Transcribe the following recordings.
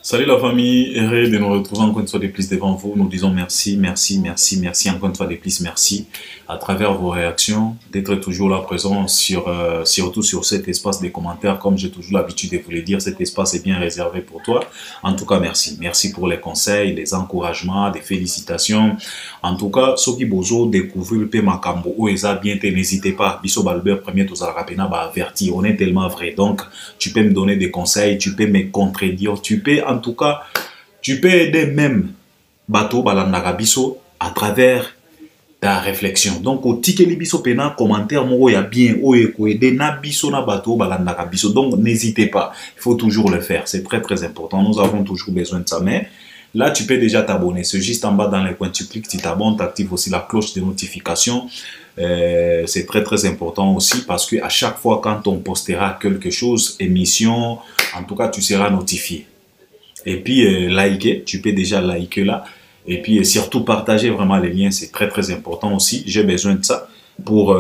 Salut la famille, heureux de nous retrouver encore une fois de plus devant vous. Nous disons merci, merci, merci, merci, encore une fois de plus, merci à travers vos réactions, d'être toujours là présent surtout sur cet espace des commentaires. Comme j'ai toujours l'habitude de vous le dire, cet espace est bien réservé pour toi. En tout cas, merci. Merci pour les conseils, les encouragements, les félicitations. En tout cas, ceux qui bozo découvrir le Makambo ou Eza bien, n'hésitez pas. Biso Balbert premier, tous à la averti. On est tellement vrai. Donc, tu peux me donner des conseils, tu peux me contredire, tu peux en tout cas, tu peux aider même Bato Balandaka Biso à travers ta réflexion. Donc, au ticket biso pena commentaire moi ya bien o aider na biso na Bato Balandaka Biso. Donc, n'hésitez pas, il faut toujours le faire. C'est très très important. Nous avons toujours besoin de ça. Mais là, tu peux déjà t'abonner. C'est juste en bas dans les coins, tu cliques, tu t'abonnes, tu actives aussi la cloche de notification. C'est très très important aussi parce que à chaque fois quand on postera quelque chose, émission, en tout cas, tu seras notifié. Et puis, liker, tu peux déjà liker là. Et puis, surtout, partager vraiment les liens, c'est très, très important aussi. J'ai besoin de ça pour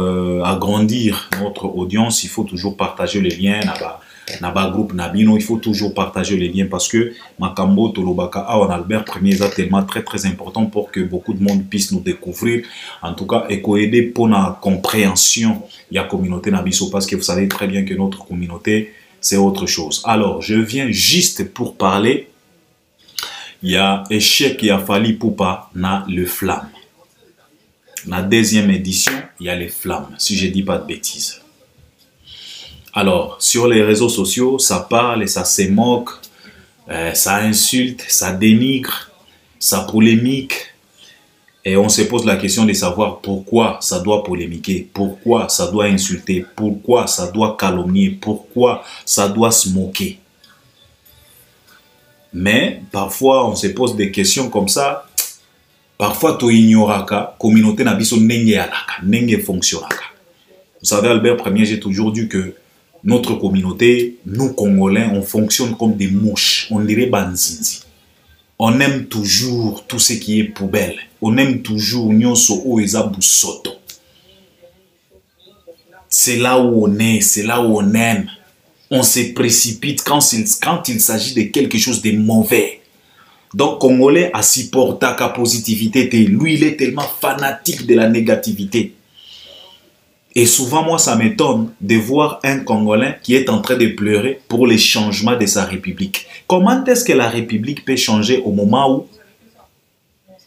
agrandir notre audience. Il faut toujours partager les liens. Naba groupe Nabino, il faut toujours partager les liens parce que Makambo, Tolobaka, Awan Albert Premier est tellement très, très important pour que beaucoup de monde puisse nous découvrir. En tout cas, et aider pour la compréhension de la communauté Nabiso parce que vous savez très bien que notre communauté, c'est autre chose. Alors, je viens juste pour parler. Il y a échec, il y a Fally Ipupa, na le flamme. La deuxième édition, il y a les flammes, si je ne dis pas de bêtises. Alors, sur les réseaux sociaux, ça parle et ça se moque, ça insulte, ça dénigre, ça polémique. Et on se pose la question de savoir pourquoi ça doit polémiquer, pourquoi ça doit insulter, pourquoi ça doit calomnier, pourquoi ça doit se moquer. Mais parfois, on se pose des questions comme ça. Parfois, tu ignoras que la communauté n'a pas de fonctionne. Vous savez, Albert Premier, j'ai toujours dit que notre communauté, nous Congolais, on fonctionne comme des mouches. On dirait banzinzi. On aime toujours tout ce qui est poubelle. On aime toujours nyonso oeza busoto. C'est là où on est, c'est là où on aime. On se précipite quand il s'agit de quelque chose de mauvais. Donc, Congolais a supporté la positivité. Lui, il est tellement fanatique de la négativité. Et souvent, moi, ça m'étonne de voir un Congolais qui est en train de pleurer pour les changements de sa République. Comment est-ce que la République peut changer au moment où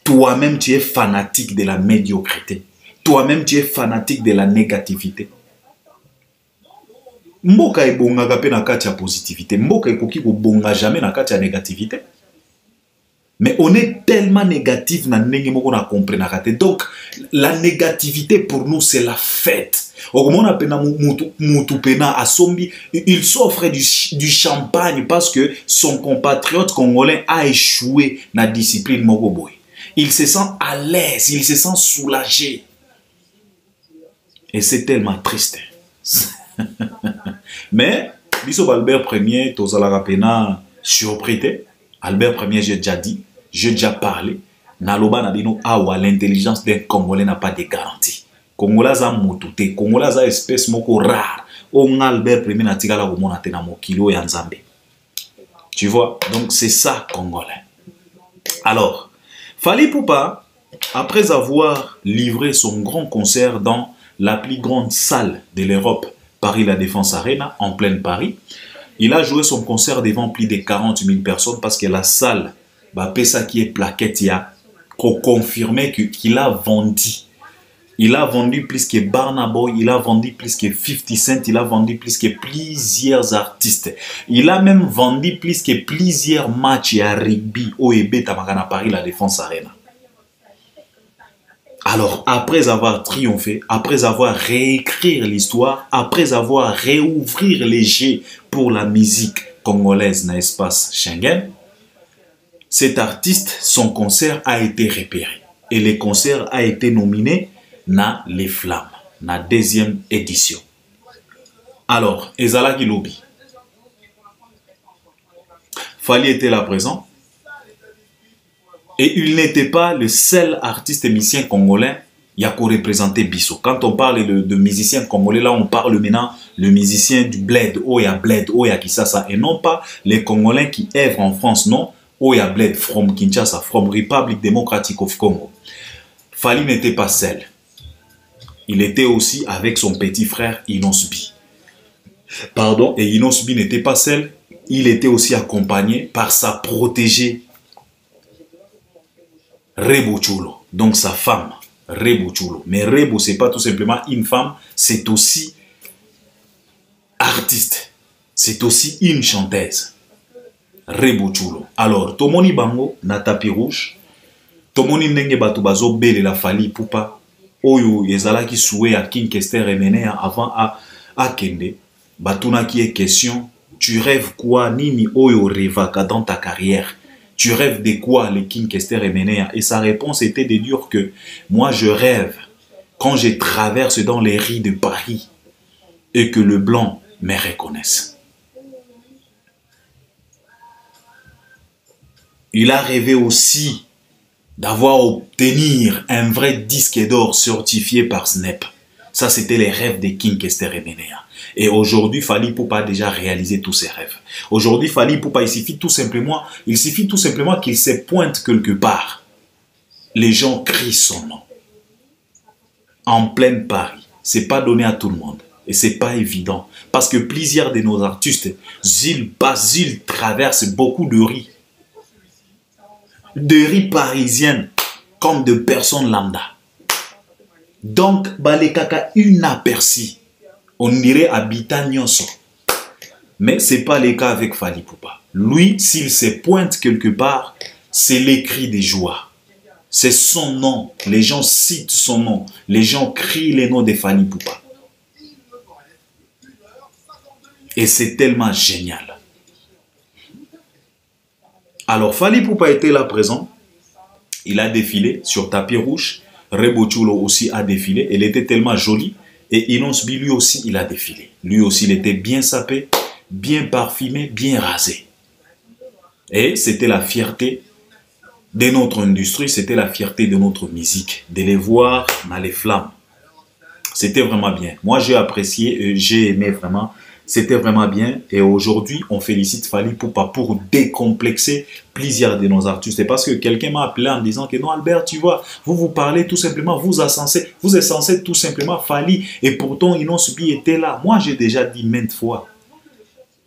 toi-même, tu es fanatique de la médiocrité? Toi-même, tu es fanatique de la négativité. Mboka ebongaka pe na kati ya positivité. Mboka ekoki kobonga jamais na kati ya négativité. Mais on est tellement négatif na ndenge moko na comprendre te. Donc la négativité pour nous c'est la fête. Okomona pena mutu pena asombi, il s'offre du champagne parce que son compatriote congolais a échoué na discipline moko boy. Il se sent à l'aise, il se sent soulagé. Et c'est tellement triste. Mais, Biso Albert Premier, Tozala Pena, surpris. Albert Premier, j'ai déjà dit, j'ai déjà parlé. Naloba Nabino Awa, l'intelligence d'un Congolais n'a pas de garantie. Congolais a motouté, Congolais a espèce moko rare. On Albert Premier n'a tigala au monate na mokilo et Nzambe. Tu vois, donc c'est ça, Congolais. Alors, Fally Ipupa, après avoir livré son grand concert dans la plus grande salle de l'Europe, Paris La Défense Arena, en pleine Paris. Il a joué son concert devant plus de 40 000 personnes parce que la salle, Pesa qui est plaquette, il a confirmé qu'il a vendu. Il a vendu plus que Burna Boy, il a vendu plus que 50 Cent, il a vendu plus que plusieurs artistes. Il a même vendu plus que plusieurs matchs à rugby au EB Tamakana Paris La Défense Arena. Alors, après avoir triomphé, après avoir réécrit l'histoire, après avoir réouvrir les jets pour la musique congolaise dans l'espace Schengen, cet artiste, son concert a été repéré. Et le concert a été nominé na Les Flammes, na deuxième édition. Alors, Ezala Kilobi, Fally était là présent. Et il n'était pas le seul artiste musicien congolais il y a qu'à représenter Bisso. Quand on parle de musiciens congolais, là, on parle maintenant le musicien du Bled, Bled, Kisasa, et non pas les Congolais qui œuvrent en France, non, Bled, from Kinshasa, from Republic Democratic of Congo. Fally n'était pas seul. Il était aussi avec son petit frère Inosbi. Pardon, et Inosbi n'était pas seul, il était aussi accompagné par sa protégée Rebo Chulo, donc sa femme. Rebo Chulo. Mais Rebo, ce n'est pas tout simplement une femme, c'est aussi artiste. C'est aussi une chanteuse. Rebo Chulo. Alors, Tomoni Bango, na tapis rouge, Tomoni Ndenge Bato Bazo Bele la Fally Ipupa, Oyo Yezala qui souhait à King Kester Emenea avant à Kende, Batuna qui est question, tu rêves quoi, Nini Oyo Revaka dans ta carrière? Tu rêves de quoi, les King Kester Emenea? Et sa réponse était de dire que moi je rêve quand je traverse dans les rues de Paris et que le blanc me reconnaisse. Il a rêvé aussi d'avoir obtenir un vrai disque d'or certifié par Snap. Ça, c'était les rêves de King Kester Emenea. Et aujourd'hui, Fally Ipupa a déjà réalisé tous ses rêves. Aujourd'hui, Fally Ipupa, il suffit tout simplement qu'il se pointe quelque part. Les gens crient son nom. En plein Paris. C'est pas donné à tout le monde. Et c'est pas évident. Parce que plusieurs de nos artistes, ils traversent beaucoup de rues. De rues parisiennes, comme de personnes lambda. Donc, balekaka inaperçu. On dirait habitant Nyonso. Mais ce n'est pas le cas avec Fally Ipupa. Lui, s'il se pointe quelque part, c'est l'écrit des joies. C'est son nom. Les gens citent son nom. Les gens crient les noms de Fally Ipupa. Et c'est tellement génial. Alors, Fally Ipupa était là présent. Il a défilé sur tapis rouge. Rebo Chulo aussi a défilé. Elle était tellement jolie. Et Inosbi, lui aussi, il a défilé. Lui aussi, il était bien sapé, bien parfumé, bien rasé. Et c'était la fierté de notre industrie, c'était la fierté de notre musique, de les voir dans les flammes. C'était vraiment bien. Moi, j'ai apprécié, j'ai aimé vraiment. C'était vraiment bien. Et aujourd'hui, on félicite Fally Ipupa pour décomplexer plusieurs de nos artistes. Parce que quelqu'un m'a appelé en disant que non, Albert, tu vois, vous parlez tout simplement, vous êtes censé tout simplement Fally. Et pourtant, Inosbi était là. Moi, j'ai déjà dit maintes fois.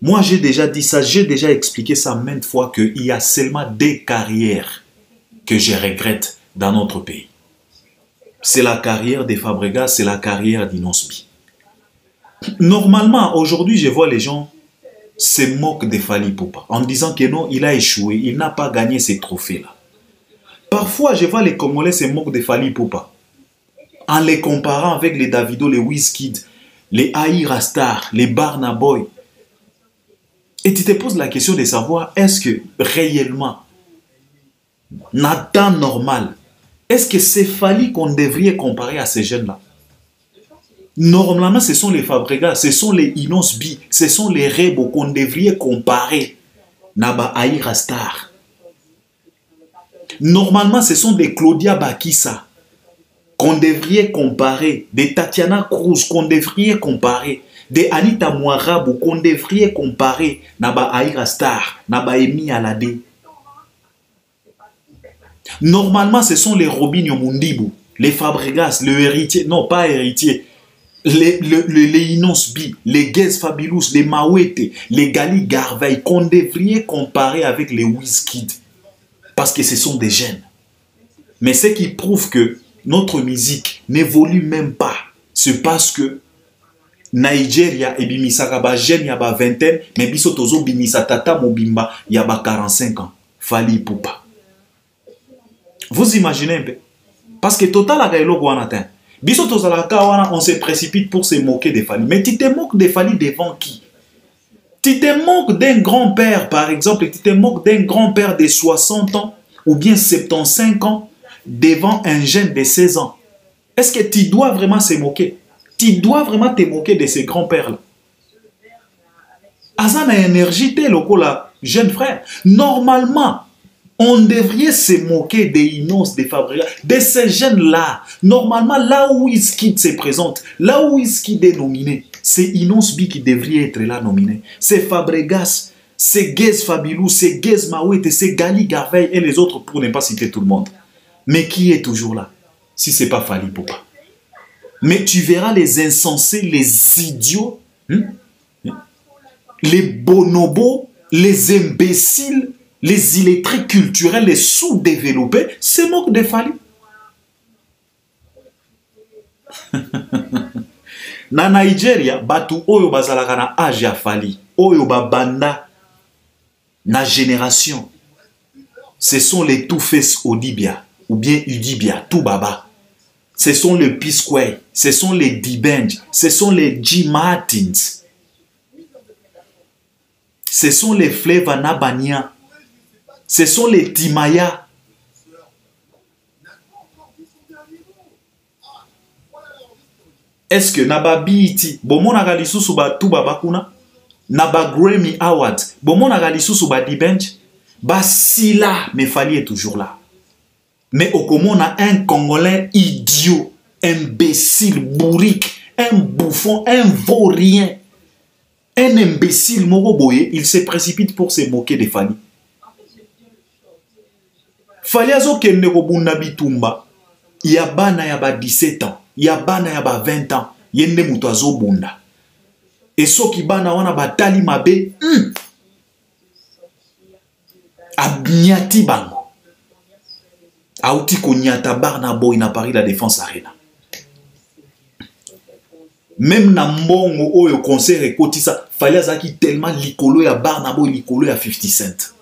Moi, j'ai déjà dit ça, j'ai déjà expliqué ça maintes fois qu'il y a seulement des carrières que je regrette dans notre pays. C'est la carrière des Fabregas, c'est la carrière d'Inosbi. Normalement, aujourd'hui, je vois les gens se moquent de Fally Ipupa en disant que non, il a échoué, il n'a pas gagné ces trophées-là. Parfois, je vois les Congolais se moquent de Fally Ipupa en les comparant avec les Davido, les Wizkid, les Aïra Star, les Burna Boy. Et tu te poses la question de savoir, est-ce que réellement, en temps normal, est-ce que c'est Fally qu'on devrait comparer à ces jeunes-là? Normalement, ce sont les Fabregas, ce sont les Inosbi, ce sont les Rebo qu'on devrait comparer. Naba Aïra Star. Normalement, ce sont des Claudia Bakissa qu'on devrait comparer, des Tatiana Cruz qu'on devrait comparer, des Anita Mouarabou qu'on devrait comparer. Naba Aïra Star, Naba Emi Alade. Normalement, ce sont les Robinho Mundibu, les Fabregas, le héritier, non pas héritier, les Inosbi, les Gez Fabulous, les Mawete, les Gali Garvey, qu'on devrait comparer avec les Wizkid. Parce que ce sont des jeunes. Mais ce qui prouve que notre musique n'évolue même pas, c'est parce que Nigeria et Bimisaka ba jeune yaba vingtaine, mais bisotozo Bimisa Tata Mobimba yaba 45 ans. Fally Ipupa. Vous imaginez un peu? Parce que total a gaïlo guanatin. On se précipite pour se moquer de Fally. Mais tu te moques de Fally devant qui? Tu te moques d'un grand-père, par exemple, tu te moques d'un grand-père de 60 ans ou bien 75 ans devant un jeune de 16 ans. Est-ce que tu dois vraiment se moquer? Tu dois vraiment te moquer de ces grands-pères-là. Azana énergie, t'es le jeune frère. Normalement, On devrait se moquer des Inos, des Fabregas, de ces jeunes-là. Normalement, là où Wizkid se présente, là où Wizkid est nominé, c'est Inos B qui devrait être là nominé. C'est Fabregas, c'est Gez Fabilou, c'est Gez Mawete, c'est Gali Garveil et les autres pour ne pas citer tout le monde. Mais qui est toujours là? Si ce n'est pas Fally Ipupa. Mais tu verras les insensés, les idiots, les bonobos, les imbéciles, les illettrés culturels, les sous-développés, se moquent de Fally. Na Nigeria, batu oyo bazalaka na âge ya Fally, oyo babanda na génération, ce sont les Two-Face Odibia, ou bien Udibia, Toubaba. Ce sont les P-Square, ce sont les D-Benj, ce sont les G. Martins, ce sont les Flava Nabania, ce sont les Timaya. Est-ce que Naba BET, Bomona Galisusu ba Toubaba kuna, Naba Grammy Award, Bomona Galisusu ba D-Benj, Basila, mais Fally est toujours là. Mais au Comon, on a un Congolais idiot, imbécile, bourrique, un bouffon, un vaurien, un imbécile moroboye, il se précipite pour se moquer de Fally. Fally azo kende ko bunda bitumba, yabana yaba 17 ans, yabana yaba 20 ans, yende mutu azo bunda. Et soki bana wana batali mabe, abnyati bango. Aouti Konyata Barna Boy na Paris la Défense Arena. Même na mbongo oyo concert et kotisa, Fally azaki tellement likolo ya Barna Boy, likolo ya 50 Cent.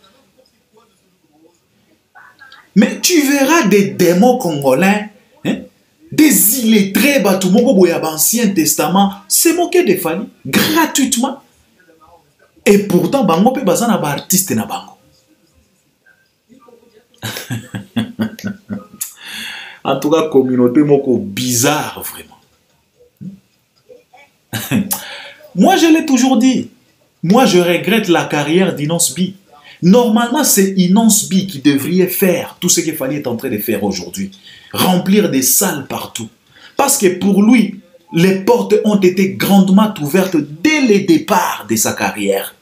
Mais tu verras des démons congolais, des illettrés, batumoko boya l'Ancien Testament, se moquer de Fally gratuitement. Et pourtant, bango pe bazana ba artiste na bango. En tout cas, communauté moko bizarre, vraiment. Moi, je l'ai toujours dit. Moi, je regrette la carrière d'Inos B. Normalement, c'est Inos B qui devrait faire tout ce qu'il fallait en train de faire aujourd'hui. Remplir des salles partout. Parce que pour lui, les portes ont été grandement ouvertes dès le départ de sa carrière.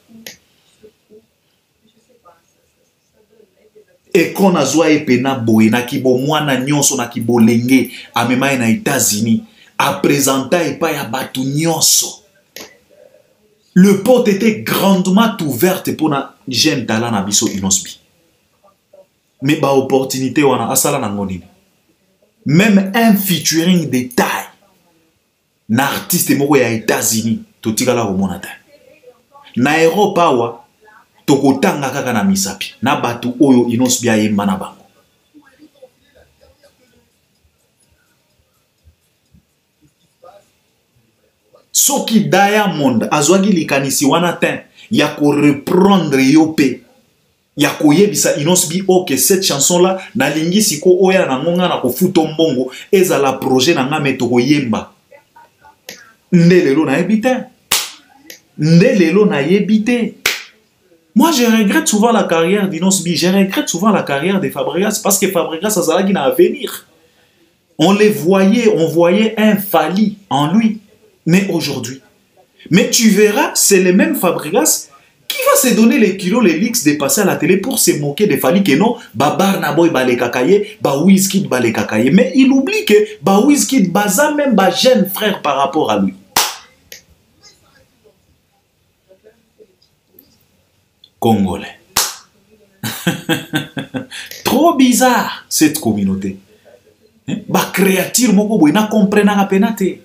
Et qu'on a zoé pena boye na kibo mwana nyonso na kibo lenge amema na États-Unis a présenté et pas ya batu nyonso. Le porte était grandement ouverte pour na jeune talent na biso Inos B. Mais ba opportunité wana asala na ngonini. Même un featuring de taille na artiste moko ya États-Unis totikala ko monata. Na Europa wa tokotanga kaka na misapi na batu oyo Inos B ayemba na bango. Soki Diamond azwaki likanisi wana ten ya ko reprendre yope ya koyebisa Inos B ok cette chanson là na lingi siko oya na ngonga na kofuto mbongo ezala projet na nga metoko yemba ndelelo na yebite ndelelo na yebite. Moi, je regrette souvent la carrière d'Inos B. Je regrette souvent la carrière de Fabregas parce que Fabregas a ça qui n'a à venir. On les voyait, on voyait un Fally en lui. Mais aujourd'hui, mais tu verras, c'est le même Fabregas qui va se donner les kilos, les leaks de passer à la télé pour se moquer de Fally que non, ba Barna Boy ba le kakaye, ba Wizkid ba le kakaye. Mais il oublie que ba Wizkid baza même ba jeune frère par rapport à lui. Congolais. Trop bizarre cette communauté. Ba créature moko boy na comprendre na penate.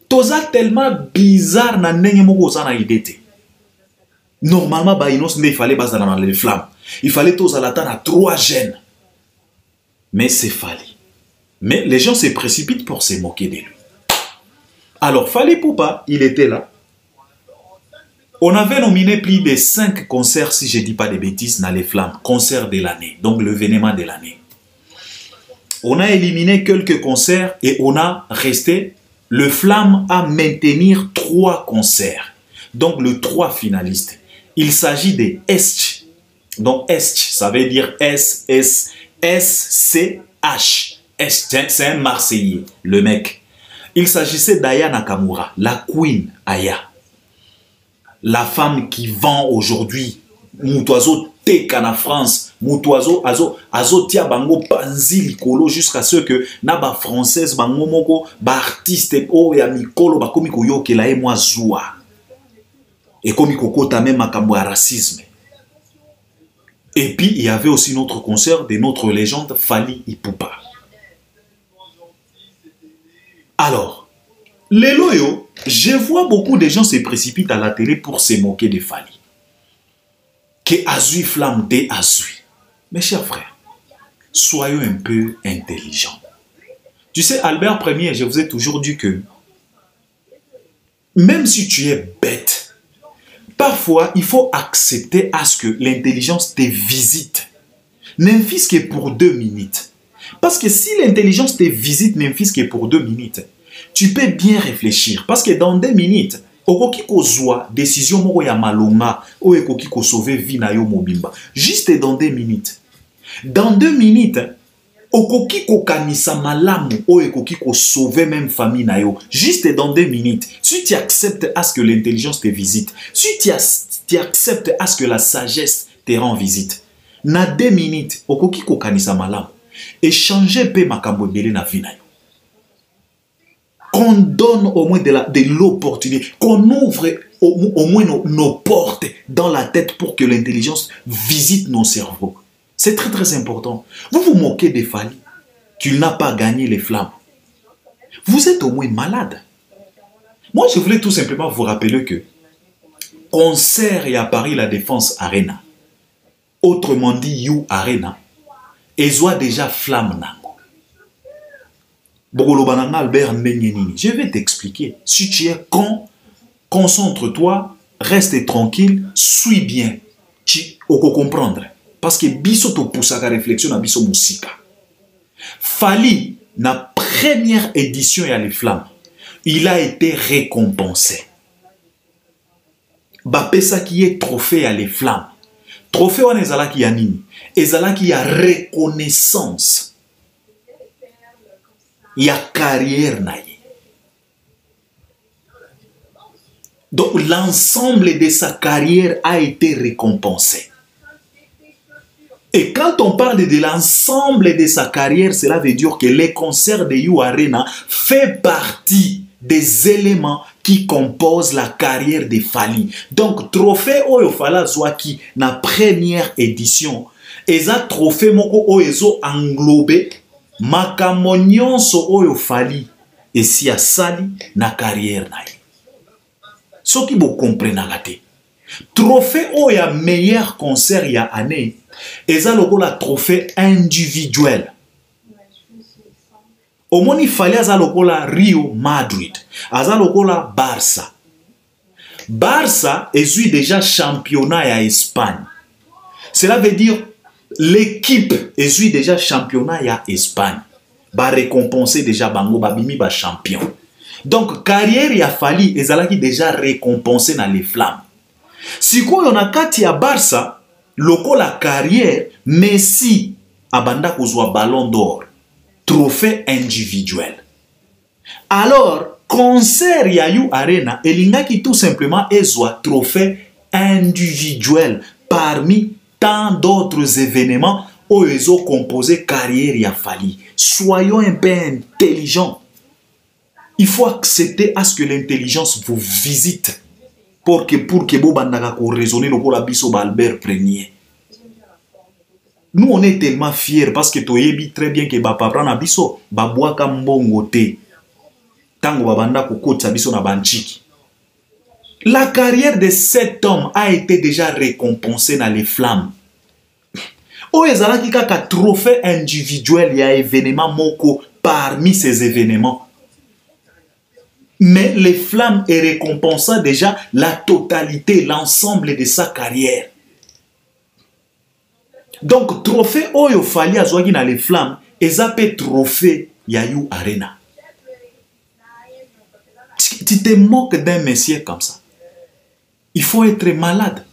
Toza tellement bizarre na ndenge moko za na idée. Normalement ba Inos mais il fallait bazana dans les flammes. Il fallait toza la à 3 jeunes. Mais c'est Fally. Mais les gens se précipitent pour se moquer de lui. Alors Fally Ipupa, il était là. On avait nominé plus de 5 concerts, si je ne dis pas de bêtises, dans les flammes. Concerts de l'année, donc le l'événement de l'année. On a éliminé quelques concerts et on a resté le flamme à maintenir 3 concerts. Donc le 3 finalistes. Il s'agit de Est, Donc, Est, ça veut dire S-C-H. C'est un Marseillais, le mec. Il s'agissait d'Aya Nakamura, la queen Aya. La femme qui vend aujourd'hui Moutouazo Teka na France, Moutouazo Azo Tia Bango Panzi Likolo jusqu'à ce que Naba française Bango Moko, ba artiste O ya Mikolo, ba komiko yoke la moi Zoua. Et komiko kota même makambo ya racisme. Et puis il y avait aussi notre concert de notre légende Fally Ipupa. Alors, les loyaux, je vois beaucoup de gens se précipitent à la télé pour se moquer de Fally. Que Azui flamme de Azui. Mes chers frères, soyons un peu intelligents. Tu sais, Albert Ier, je vous ai toujours dit que même si tu es bête, parfois il faut accepter à ce que l'intelligence te visite. N'infise que pour 2 minutes. Parce que si l'intelligence te visite, n'infise que pour 2 minutes, tu peux bien réfléchir. Parce que dans 2 minutes, okoki kozwa décision moko ya malonga o ekoki ko sauver vie na yo mobimba. Juste dans 2 minutes. Dans 2 minutes, okoki ko kanisa malamu o ekoki ko sauver même famille na yo. Juste dans 2 minutes. Si tu acceptes à ce que l'intelligence te visite, si tu acceptes à ce que la sagesse te rend visite, na 2 minutes, okoki ko kanisa malamu. Échanger pe makambo ebele na vie na yo. Qu'on donne au moins de l'opportunité, qu'on ouvre au moins nos portes dans la tête pour que l'intelligence visite nos cerveaux. C'est très très important. Vous vous moquez de Fally, qu'il n'a pas gagné les flammes. Vous êtes au moins malade. Moi, je voulais tout simplement vous rappeler que concert et à Paris la Défense Arena, autrement dit You Arena, et soit déjà flamme na. Albert, je vais t'expliquer. Si tu es con, concentre-toi, reste tranquille, suis bien. Tu vas comprendre. Parce que biso to poussa la réflexion à biso musika. Fally, na première édition et à les flammes, il a été récompensé. Bapesa qui est trophée à les flammes. Trophée on ezala qui a nini. Ezala qui a reconnaissance. Il y a carrière naïe. Donc l'ensemble de sa carrière a été récompensé. Et quand on parle de l'ensemble de sa carrière, cela veut dire que les concerts de You Arena fait partie des éléments qui composent la carrière de Fally. Donc trophée Oyo Fala Zwaki na première édition, et ça trophée moko Oyo englobé makambo nyonso oyo Fally esi asali na carrière na ye. Soki bo comprenaka te. Trophée oyo ya meilleur concert ya année, eza lokola trophée individuel. Omoni Fally aza lokola Rio Madrid, aza lokola Barça. Barça ezui déjà championnat ya Espagne. Cela veut dire l'équipe est déjà championnat ya Espagne. Ba récompenser déjà bango babimi ba champion. Donc carrière ya Fally ezalaki déjà récompensé dans les flammes. Si quoi on a kati ya Barça, loko la carrière Messi abanda kozwa ballon d'or, trophée individuel. Alors concert ya You Arena elingaki tout simplement ezwa trophée individuel parmi tant d'autres événements où ils ont composé carrière ya Fally. Soyons un peu intelligents. Il faut accepter à ce que l'intelligence vous visite pour que vous raisonner le biso Albert Ier. Nous on est tellement fiers parce que tu très bien que papa na biso babwaka mbongo te. Tango babanda kokotsa biso na banchiki. La carrière de cet homme a été déjà récompensée dans les flammes. Oezalaki kaka trophée individuel ya événement moko parmi ces événements. Mais les flammes est récompensant déjà la totalité, l'ensemble de sa carrière. Donc trophée oyo Fally azwaki na les flammes, ezape trophée ya You Arena. Tu te moques d'un monsieur comme ça. Il faut être malade.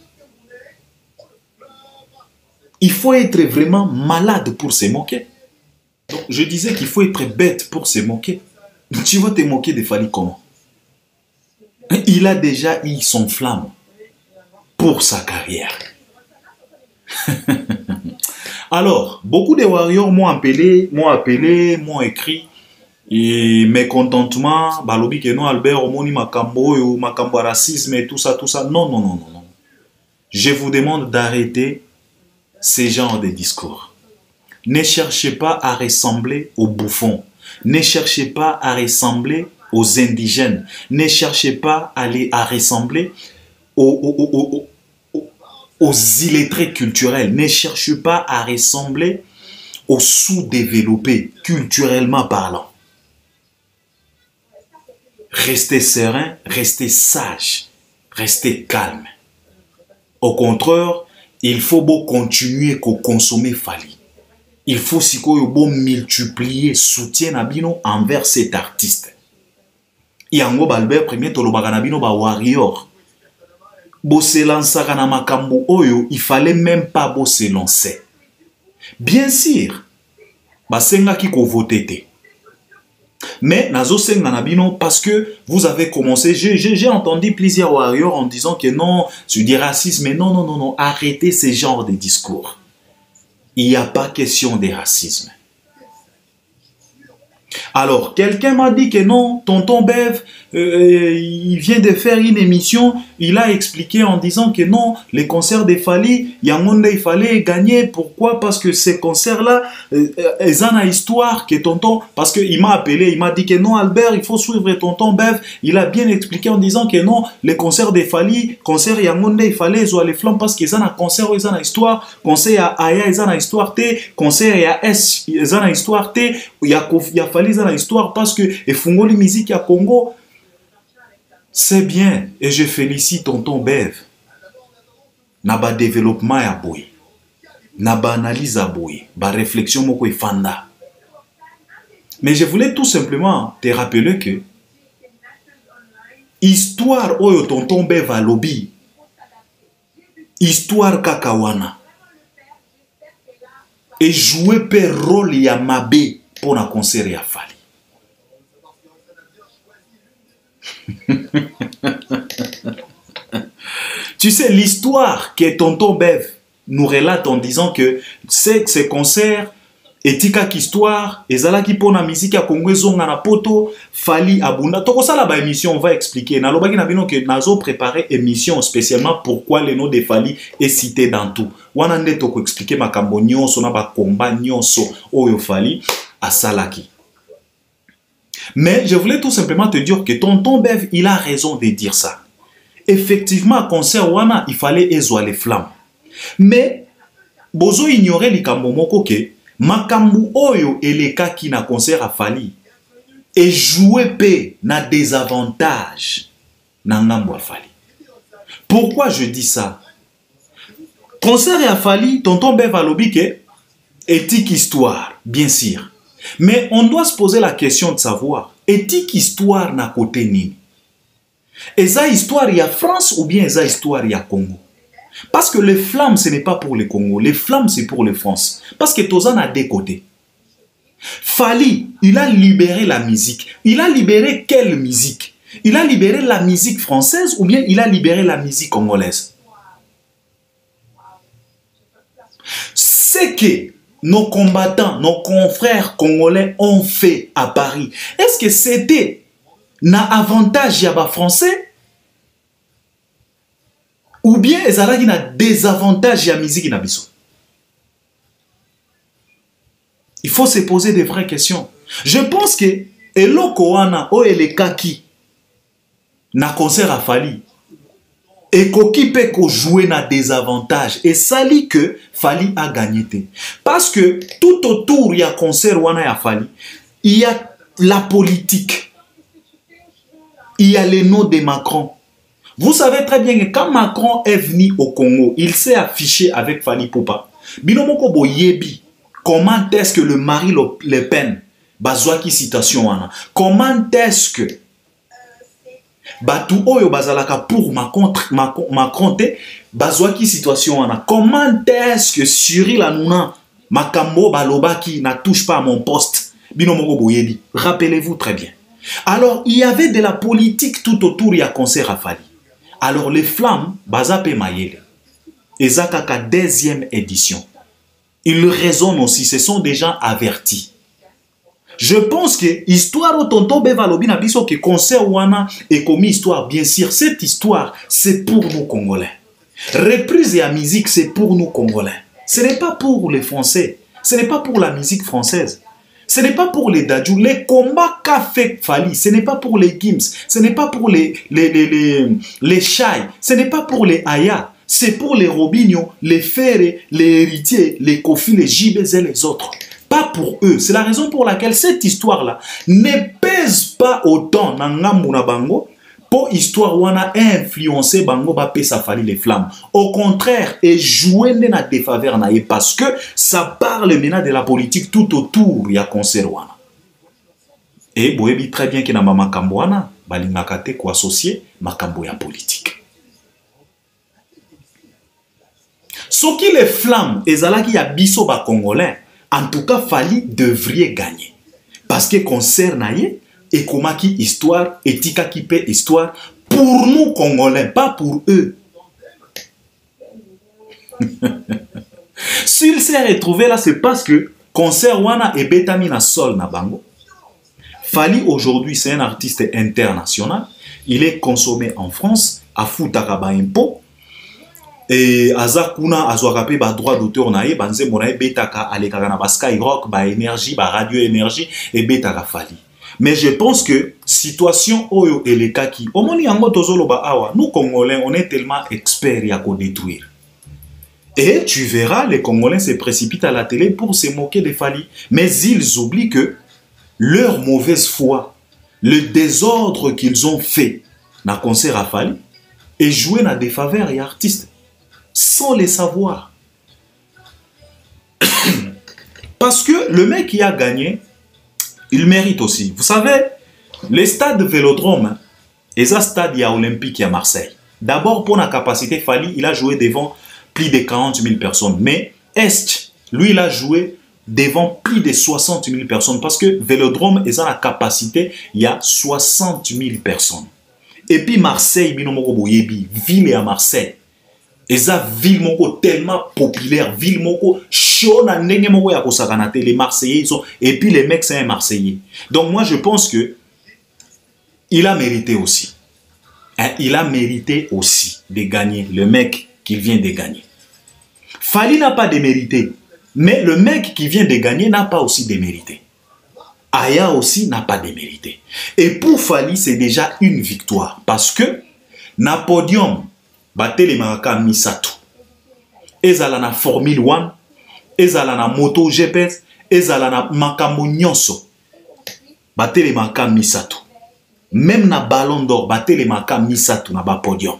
Il faut être vraiment malade pour se moquer. Donc, je disais qu'il faut être bête pour se moquer. Tu vas te moquer de Fally comment? Il a déjà eu son flamme pour sa carrière. Alors, beaucoup de warriors m'ont appelé, m'ont écrit, et mécontentement, balobi que non, Albert, omoni makambo, makambo racisme et tout ça. Non, non, non, non, non. Je vous demande d'arrêter ce genre de discours. Ne cherchez pas à ressembler aux bouffons. Ne cherchez pas à ressembler aux indigènes. Ne cherchez pas à ressembler aux illettrés culturels. Ne cherchez pas à ressembler aux sous-développés, culturellement parlant. Restez serein, restez sage, restez calme. Au contraire, il faut continuer à consommer Fally. Il faut multiplier soutien nabino envers cet artiste. Yango Albert premier tolobaka nabino ba warrior. Bo se lancer na makambo oyo, il fallait même pas bo se lancer. Bien sûr, ba senga ki ko voter. Mais nazo senga nabino parce que vous avez commencé, j'ai entendu plusieurs warriors en disant que non, c'est du racisme, mais non, non, non, non, arrêtez ce genre de discours. Il n'y a pas question de racisme. Alors, quelqu'un m'a dit que non, tonton Bev, il vient de faire une émission, il a expliqué en disant que non, les concerts de Fally, Yangonde, il fallait gagner. Pourquoi? Parce que ces concerts-là, ils ont une histoire que tonton, parce qu'il m'a appelé, il m'a dit que non, Albert, il faut suivre tonton Bev. Il a bien expliqué en disant que non, les concerts de Fally, concerts Yangonde, il fallait ils ont les flammes parce qu'ils ont un concert, ils ont une histoire, concert à Aya, ils ont une histoire, concert à S, ils ont une histoire, il y a Fally, ils ont une histoire parce que et Fungoli musique à Congo. C'est bien et je félicite tonton Bev. Naba développement ya boy. Naba analyse à boy. Ba réflexion moko fanda. Mais je voulais tout simplement te rappeler que histoire oyo tonton Bev a lobby. Histoire kakawana. Et jouer per rôle ya mabe pour un concert ya Fally. Tu sais, l'histoire que tonton Bev nous relate en disant que ces concerts, etika histoire, ezala ki pona musique ya Congo zonga na poto, Fally abunda. Toko ça la ba émission, on va expliquer. Na lobaki na bino que nazo préparer émission spécialement pourquoi le nom de Fally est cité dans tout. Wana nde toko expliquer makambo nyonso na ba combat nyonso oyo Fally asalaki. Mais je voulais tout simplement te dire que tonton Bev, il a raison de dire ça. Effectivement, à concert wana, il fallait ézoer les flammes. Mais, bozo ignorer les kambo moko ke, makambu oyo eleka ki na concert à Fally, et jouer pe na désavantage na ngambo a Fally. Pourquoi je dis ça? Concert à Fally, tonton Bev a lobi ke, éthique histoire, bien sûr. Mais on doit se poser la question de savoir, éthique histoire na côté nini? Eza histoire ya France ou bien eza histoire ya Congo? Parce que les flammes, ce n'est pas pour le Congo, les flammes, c'est pour les France. Parce que Tozan a deux côtés. Fally, il a libéré la musique. Il a libéré quelle musique? Il a libéré la musique française ou bien il a libéré la musique congolaise? C'est que nos combattants, nos confrères congolais ont fait à Paris. Est-ce que c'était un avantage yaba français? Ou bien ezalaki na désavantage ya musique na biso? Il faut se poser des vraies questions. Je pense que eloko wana o elekaki na concert à Fally et koki pe ko jouer na désavantage et sali que Fally a gagné. Parce que tout autour il y a concert wana ya Fally, il y a la politique, il y a le nom de Macron. Vous savez très bien que quand Macron est venu au Congo, il s'est affiché avec Fally Poupa. Binomoko boyebi, comment est-ce que le mari Le Pen, bazwaki citation wana, comment est-ce que Batu oyo bazalaka pour Macron te, bazwaki situation wana. Comment est-ce que Cyril Hanouna, makambo balobaki, na touche pas à mon poste? Binomoko boyebi. Rappelez-vous très bien. Alors, il y avait de la politique tout autour, il y a concert à Fali. Alors, les flammes, bazape mayele. Ezakaka 2e édition. Ils raisonnent aussi, ce sont des gens avertis. Je pense que histoire au tonton Bevalobi na biso que concert wana est commis histoire. Bien sûr, cette histoire, c'est pour nous Congolais. Reprise et la musique, c'est pour nous Congolais. Ce n'est pas pour les Français. Ce n'est pas pour la musique française. Ce n'est pas pour les Dadjou. Les combats qu'a fait Fali, ce n'est pas pour les Gims. Ce n'est pas pour les Chai. Ce n'est pas pour les Aya. C'est pour les Robinho, les Ferré, les Héritiers, les Kofi, les JBZ et les autres. Pas pour eux. C'est la raison pour laquelle cette histoire-là ne pèse pas autant dans Ngamuna Bango pour histoire où on a influencé Bango Bapé Safali les flammes. Au contraire, et jouer dans des faveurs parce que ça parle maintenant de la politique tout autour. Il y a concert wana. Et vous savez très bien que dans Makambo wana, balingakate ko associé Makambo ya politique. Ce qui les flammes, ezalaki ya biso ba Congolais. En tout cas, Fali devrait gagner. Parce que concert naye, et komaki histoire, etika qui paie histoire, pour nous Congolais, pas pour eux. S'il s'est retrouvé là, c'est parce que concert wana et betami na sol na bango. Fali aujourd'hui, c'est un artiste international. Il est consommé en France, à Foutakaba impôt. Et azakuna azwakape ba droit d'auteur nae banze monae betaka alekaka na ba Skyrock ba énergie ba radio énergie et betaka Fali. Mais je pense que situation oyo eleka ki omoni yango tozolo ba awa nous Congolais on est tellement experts ya ko détruire. Et tu verras les Congolais se précipitent à la télé pour se moquer de Fali, mais ils oublient que leur mauvaise foi, le désordre qu'ils ont fait na concert à Fali est joué na des faveurs et artistes sans les savoir. Parce que le mec qui a gagné, il mérite aussi. Vous savez, les stades Vélodrome, et ça stade olympique à Marseille. D'abord, pour la capacité, Fali, il a joué devant plus de 40 000 personnes. Mais Est, lui, il a joué devant plus de 60 000 personnes. Parce que Vélodrome, et ça la capacité, il y a 60 000 personnes. Et puis Marseille, ville à Marseille. Et ça, ville moko tellement populaire, ville moko chaud na ndenge moko ya kosakanate, les Marseillais ils sont, et puis les mecs c'est un Marseillais. Donc moi je pense que il a mérité aussi. Hein, il a mérité aussi de gagner, le mec qui vient de gagner. Fali n'a pas démérité, mais le mec qui vient de gagner n'a pas aussi démérité. Aya aussi n'a pas démérité. Et pour Fali c'est déjà une victoire parce que na podium batele maka misato. Ezala na Formule 1, ezala na moto GPS, ezala na makambo nyonso. Batele maka misato. Même na ballon d'or, batele maka misato na ba podium.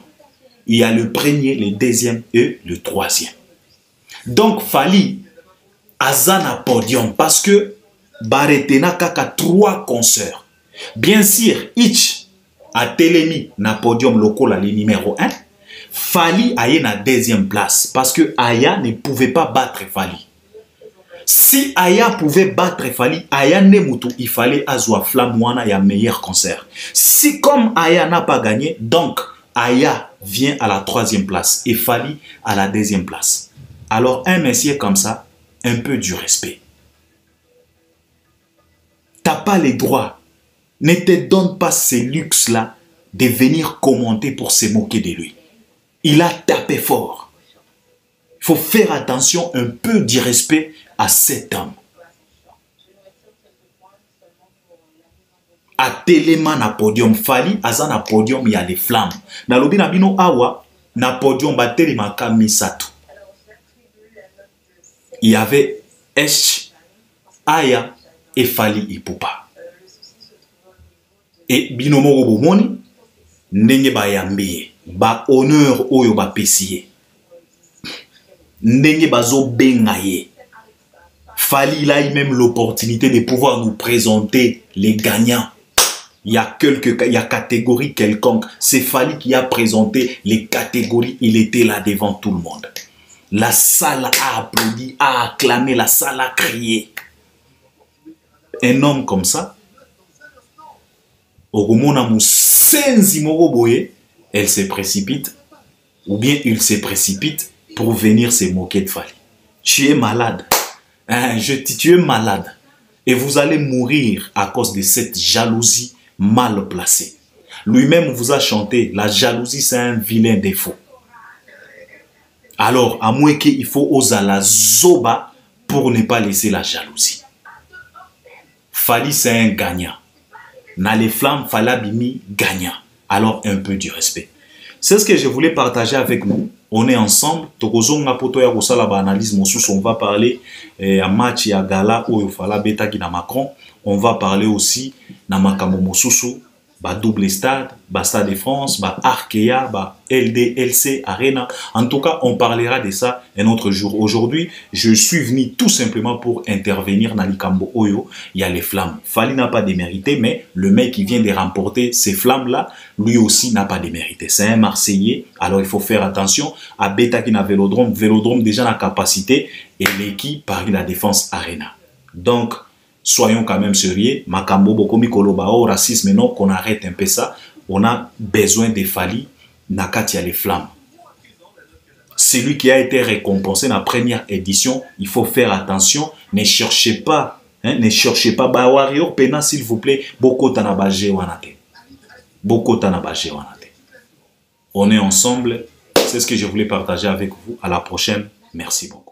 Il y a le premier, le deuxième et le troisième. Donc Fali azana podium parce que baretena kaka 3 concerts. Bien sûr, each a telemi na podium local le numéro 1. Fali aye na 2e place parce que Aya ne pouvait pas battre Fali. Si Aya pouvait battre Fali, Aya Nemutu, il fallait azwa Flamouana ya meilleur concert. Si comme Aya n'a pas gagné, donc Aya vient à la 3e place et Fali à la 2e place. Alors un monsieur comme ça, un peu du respect. T'as pas les droits. Ne te donne pas ce luxe-là de venir commenter pour se moquer de lui. Il a tapé fort. Il faut faire attention un peu du respect à cet homme. A téléma na podium Fali, aza na podium il y a les flammes. Na lobi na bino awa na podium ba téléma ka misato. Il y avait Esh, Aya et Fali Ipupa. Et bino moko bomoni ndenge ba yambiye. Ba honneur oyo ba pesiye. Ndenge bazo bengaye. Fali il a eu même l'opportunité de pouvoir nous présenter les gagnants. Il y a catégorie quelconque. C'est Fally qui a présenté les catégories. Il était là devant tout le monde. La salle a applaudi, a acclamé, la salle a crié. Un homme comme ça, elle se précipite, ou bien il se précipite pour venir se moquer de Fally. Tu es malade. Hein, tu es malade. Et vous allez mourir à cause de cette jalousie mal placée. Lui-même vous a chanté, la jalousie c'est un vilain défaut. Alors, à moins qu'il faut oser la zoba pour ne pas laisser la jalousie. Fally c'est un gagnant. Dans les flammes, Falabimi gagnant. Alors, un peu du respect. C'est ce que je voulais partager avec nous. On est ensemble. On va parler à match à gala où Fala Beta qui na Macron. On va parler aussi na Makamo Mosusu, ba double stade, ba Stade de France, ba Arkea, ba LDLC Arena. En tout cas, on parlera de ça un autre jour. Aujourd'hui, je suis venu tout simplement pour intervenir dans l'Ikambo Oyo. Il y a les flammes. Fally n'a pas démérité, mais le mec qui vient de remporter ces flammes-là, lui aussi n'a pas démérité. C'est un Marseillais, alors il faut faire attention. À Beta qui n'a Vélodrome, Vélodrome déjà la capacité et l'équipe Paris La Défense Arena. Donc, soyons quand même sérieux. Makambo Bokomi Kolobao, racisme, non, qu'on arrête un peu ça. On a besoin de Fally. Nakati a les flammes. Celui qui a été récompensé dans la première édition, il faut faire attention. Ne cherchez pas. Hein, ne cherchez pas. Bah, Warrior Pena, s'il vous plaît. Boko Tanabaje Wanate. Boko Tanabaje Wanate. On est ensemble. C'est ce que je voulais partager avec vous. À la prochaine. Merci beaucoup.